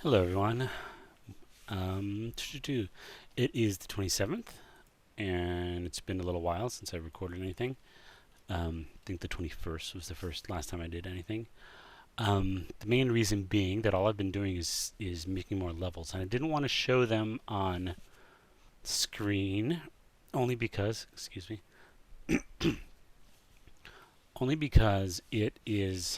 Hello everyone. It is the 27th, and it's been a little while since I recorded anything. I think the 21st was the last time I did anything. The main reason being that all I've been doing is making more levels, and I didn't want to show them on screen, only because, excuse me, only because it is.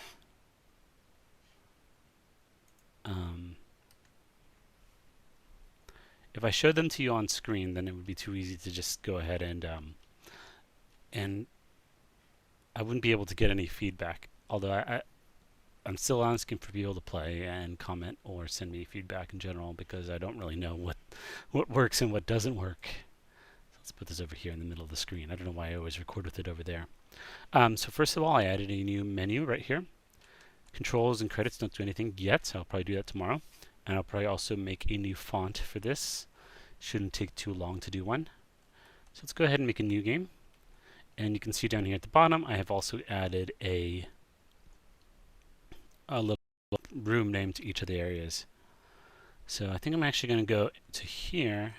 If I showed them to you on screen, then it would be too easy to just go ahead and I wouldn't be able to get any feedback. Although I'm still asking for people to play and comment or send me feedback in general because I don't really know what works and what doesn't work. Let's put this over here in the middle of the screen. I don't know why I always record with it over there. So first of all, I added a new menu right here. Controls and credits don't do anything yet, so I'll probably do that tomorrow. And I'll probably also make a new font for this. Shouldn't take too long to do one. So let's go ahead and make a new game. And you can see down here at the bottom, I have also added a little room name to each of the areas. So I think I'm actually going to go to here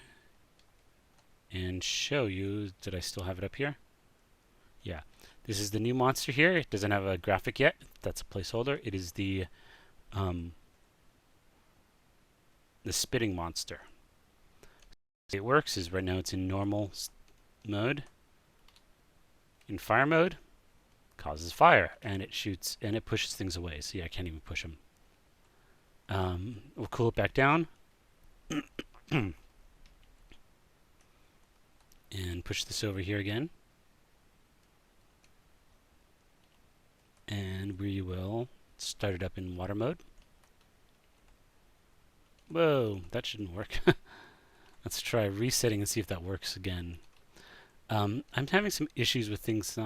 and show you. Did I still have it up here? Yeah. This is the new monster here. It doesn't have a graphic yet. That's a placeholder. It is the spitting monster. The way it works is right now it's in normal mode. In fire mode, causes fire, and it shoots and it pushes things away. See, I can't even push them. We'll cool it back down and push this over here again. And we will start it up in water mode. Whoa, that shouldn't work. Let's try resetting and see if that works again. I'm having some issues with things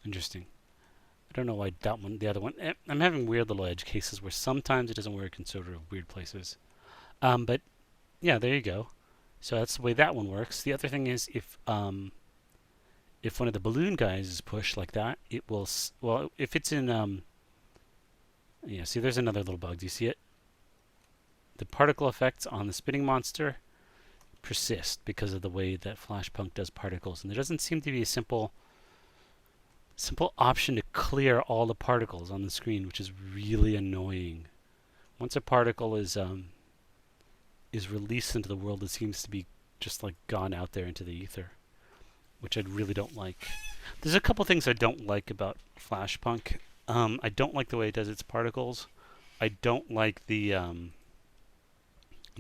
interesting. I don't know why that one, the other one. I'm having weird little edge cases where sometimes it doesn't work in sort of weird places. But yeah, there you go. So that's the way that one works. The other thing is if one of the balloon guys is pushed like that, it will, well, if it's in, yeah, see there's another little bug. Do you see it? The particle effects on the spitting monster persist because of the way that Flashpunk does particles. And there doesn't seem to be a simple option to clear all the particles on the screen, which is really annoying. Once a particle is released into the world, it seems to be just like gone out there into the ether, which I really don't like. There's a couple things I don't like about Flashpunk. I don't like the way it does its particles. I don't like the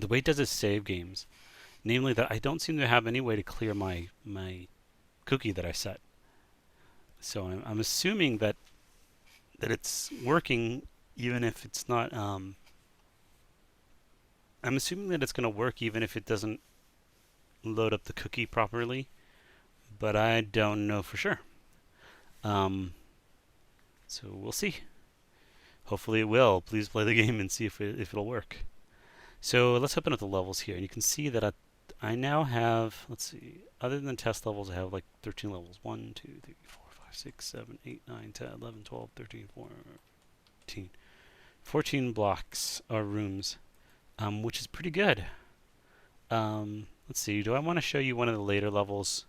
way it does its save games. Namely that I don't seem to have any way to clear my cookie that I set. So I'm assuming that it's working even if it's not. I'm assuming that it's going to work even if it doesn't load up the cookie properly, but I don't know for sure. So we'll see. Hopefully it will. Please play the game and see if it'll work. So let's open up the levels here, and you can see that I now have, let's see, other than test levels, I have like 13 levels. 1, 2, 3, 4, 5, 6, 7, 8, 9, 10, 11, 12, 13, 14. 14 blocks or rooms, which is pretty good. Let's see, do I want to show you one of the later levels?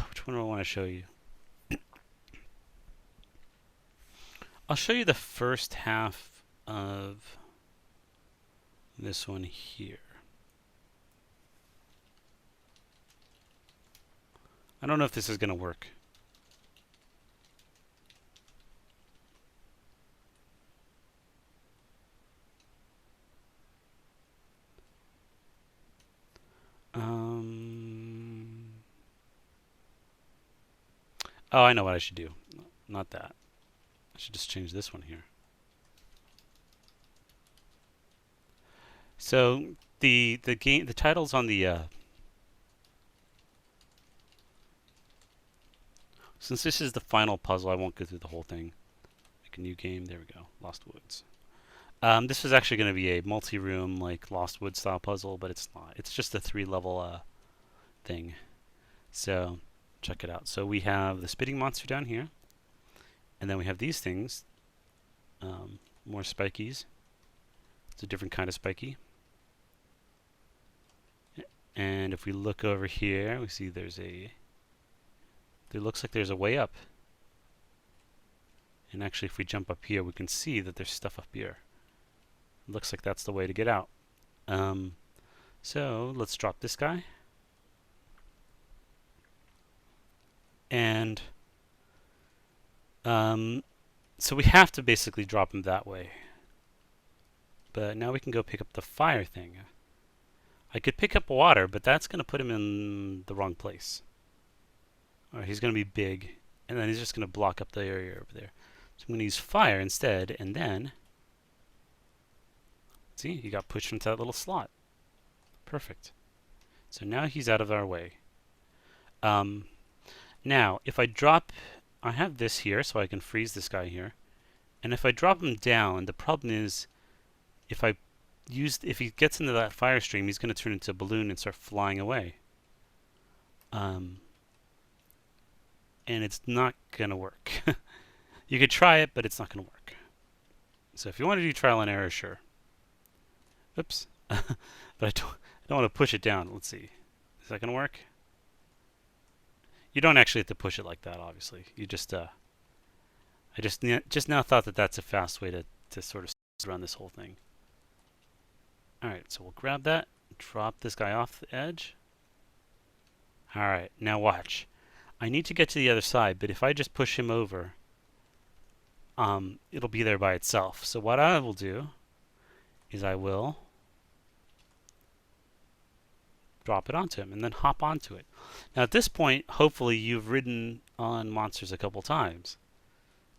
Which one do I want to show you? I'll show you the first half of this one here. I don't know if this is going to work. Oh, I know what I should do. Not that. I should just change this one here. So the title's on the since this is the final puzzle, I won't go through the whole thing. Make a new game. There we go. Lost Woods. This is actually going to be a multi-room, like Lost Woods style puzzle, but it's not. It's just a 3-level thing. So check it out. So we have the spitting monster down here, and then we have these things, more spikies. It's a different kind of spiky. And if we look over here, we see there looks like there's a way up. And actually, if we jump up here, we can see that there's stuff up here. It looks like that's the way to get out. So let's drop this guy. And so we have to basically drop him that way. But now we can go pick up the fire thing. I could pick up water, but that's going to put him in the wrong place. Or he's going to be big, and then he's just going to block up the area over there. So I'm going to use fire instead, and then, see, he got pushed into that little slot. Perfect. So now he's out of our way. Now, if I drop, I have this here, so I can freeze this guy here. And if I drop him down, the problem is, if he gets into that fire stream, he's going to turn into a balloon and start flying away. And it's not going to work. You could try it, but it's not going to work. So if you want to do trial and error, sure. Oops. But I don't want to push it down. Let's see. Is that going to work? You don't actually have to push it like that, obviously. You just, I just now thought that that's a fast way to sort of run this whole thing. Alright, so we'll grab that, drop this guy off the edge. Alright, now watch. I need to get to the other side, but if I just push him over, it'll be there by itself. So what I will do is I will drop it onto him and then hop onto it. Now at this point, hopefully you've ridden on monsters a couple times.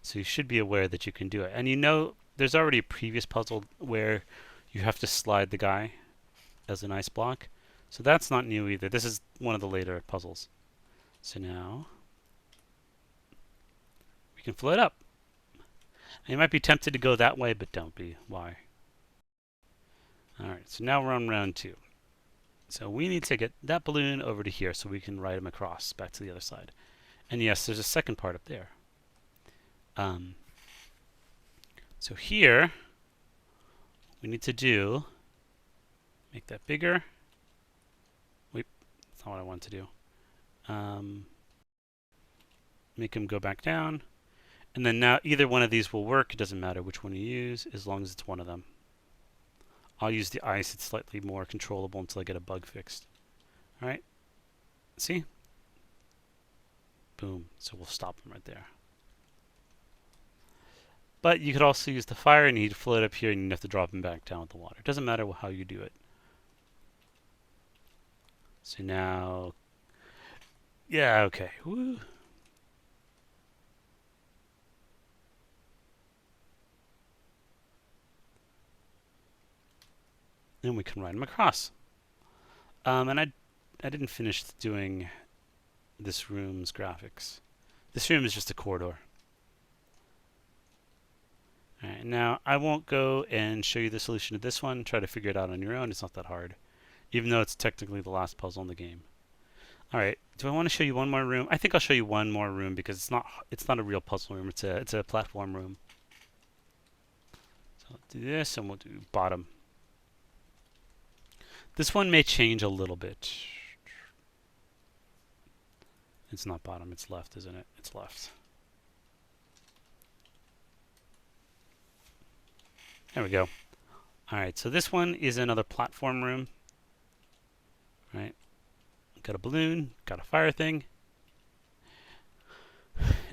So you should be aware that you can do it. And you know, there's already a previous puzzle where you have to slide the guy as an ice block. So that's not new either. This is one of the later puzzles. So now we can float up. And you might be tempted to go that way, but don't be. Why? Alright, so now we're on round 2. So we need to get that balloon over to here so we can ride him across back to the other side. And yes, there's a second part up there. So here, we need to do, make that bigger. Wait, that's not what I want to do. Make him go back down. And then now either one of these will work. It doesn't matter which one you use as long as it's one of them. I'll use the ice. It's slightly more controllable until I get a bug fixed. Alright. See? Boom. So we'll stop him right there. But you could also use the fire and he'd float up here and you'd have to drop him back down with the water. It doesn't matter how you do it. So now... Yeah, okay. Woo. And we can ride him across. And I didn't finish doing this room's graphics. This room is just a corridor. Alright, now I won't go and show you the solution to this one. Try to figure it out on your own. It's not that hard. Even though it's technically the last puzzle in the game. Alright, do I want to show you one more room? I think I'll show you one more room because it's not a real puzzle room. It's a platform room. So I'll do this and we'll do bottom. This one may change a little bit. It's not bottom, it's left, isn't it? It's left. There we go. Alright, so this one is another platform room. Right. Got a balloon, got a fire thing.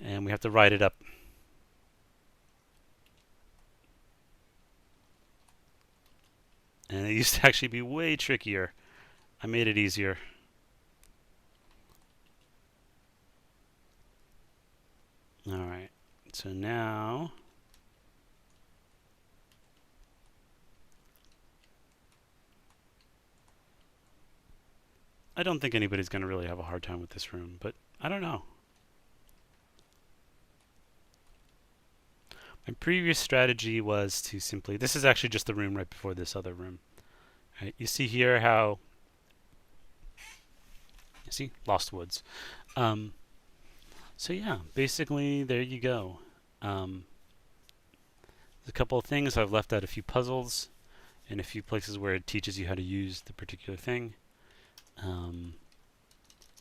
And we have to ride it up. And it used to actually be way trickier. I made it easier. Alright, so now... I don't think anybody's going to really have a hard time with this room, but I don't know. My previous strategy was to simply... This is actually just the room right before this other room. Right, you see here how... You see? Lost Woods. Um, so yeah, basically there you go. Um, there's a couple of things. I've left out a few puzzles and a few places where it teaches you how to use the particular thing. Um,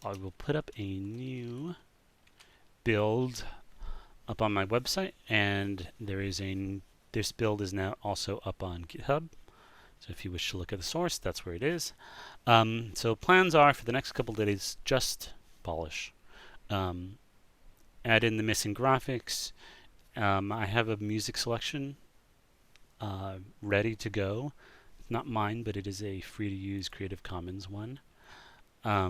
I will put up a new build up on my website, and this build is now also up on GitHub. So if you wish to look at the source, that's where it is. So plans are for the next couple of days, just polish. Um, add in the missing graphics. I have a music selection ready to go. Not mine, but it is a free-to-use Creative Commons one. I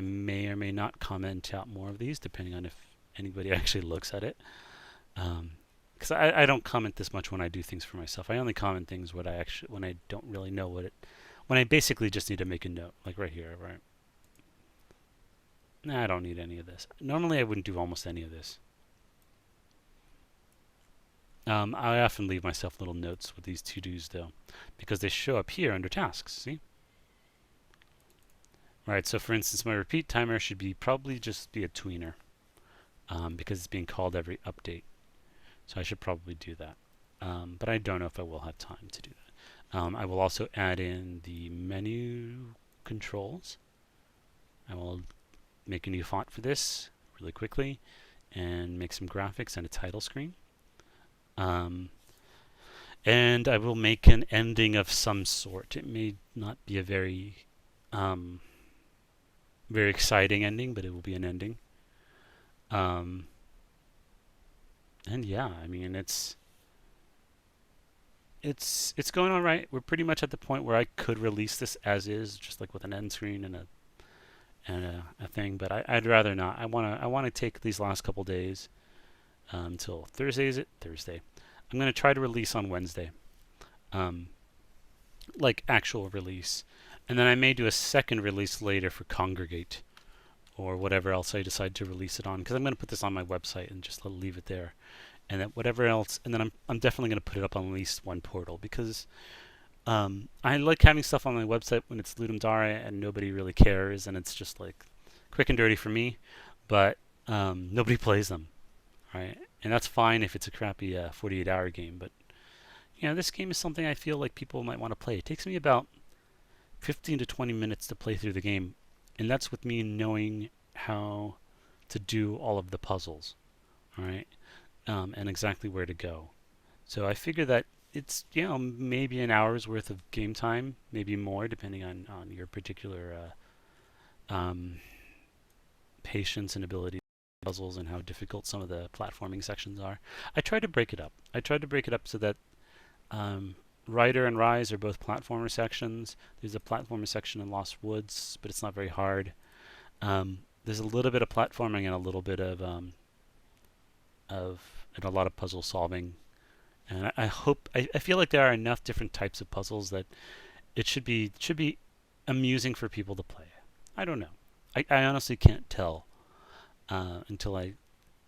may or may not comment out more of these, depending on if anybody actually looks at it. Because I don't comment this much when I do things for myself. I only comment things when I don't really know when I basically just need to make a note, like right here, right? Nah, I don't need any of this. Normally, I wouldn't do almost any of this. I often leave myself little notes with these to-dos though, because they show up here under tasks. See? Right. So for instance, my repeat timer should probably just be a tweener, because it's being called every update. So I should probably do that. But I don't know if I will have time to do that. I will also add in the menu controls. I will make a new font for this really quickly and make some graphics and a title screen. And I will make an ending of some sort. It may not be a very very exciting ending, but it will be an ending. And yeah, I mean it's going all right. We're pretty much at the point where I could release this as is, just like with an end screen and a thing. But I'd rather not. I wanna take these last couple days until Thursday. Is it Thursday? I'm gonna try to release on Wednesday, like actual release, and then I may do a second release later for Congregate or whatever else I decide to release it on. Because I'm gonna put this on my website and just leave it there. And then whatever else, and then I'm definitely going to put it up on at least one portal, because I like having stuff on my website when it's Ludum Dare and nobody really cares, and it's just like quick and dirty for me, but nobody plays them, right? And that's fine if it's a crappy 48-hour game, but this game is something I feel like people might want to play. It takes me about 15 to 20 minutes to play through the game, and that's with me knowing how to do all of the puzzles, all right? And exactly where to go. So I figure that it's maybe an hour's worth of game time, maybe more, depending on your particular patience and ability with puzzles and how difficult some of the platforming sections are. I tried to break it up. So that Rider and Rise are both platformer sections. There's a platformer section in Lost Woods, but it's not very hard. There's a little bit of platforming and a little bit of and a lot of puzzle solving. And I feel like there are enough different types of puzzles that it should be amusing for people to play. I don't know. I honestly can't tell until I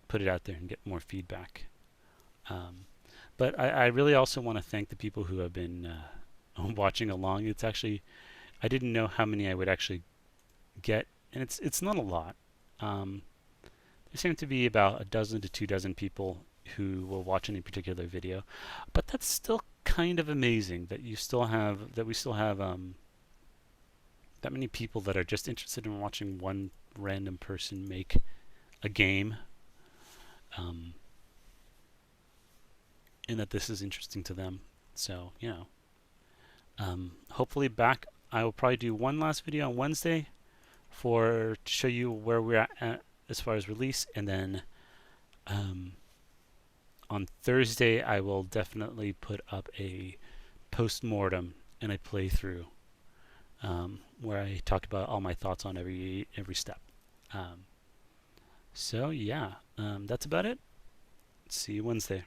put it out there and get more feedback. But I really also want to thank the people who have been watching along. It's actually, I didn't know how many I would actually get, and it's not a lot. There seem to be about a dozen to 2 dozen people who will watch any particular video, but that's still kind of amazing that we still have that many people that are just interested in watching one random person make a game, and that this is interesting to them. So hopefully I will probably do one last video on Wednesday to show you where we're at as far as release, and then on Thursday I will definitely put up a post-mortem and a playthrough where I talk about all my thoughts on every step. So yeah, that's about it. See you Wednesday.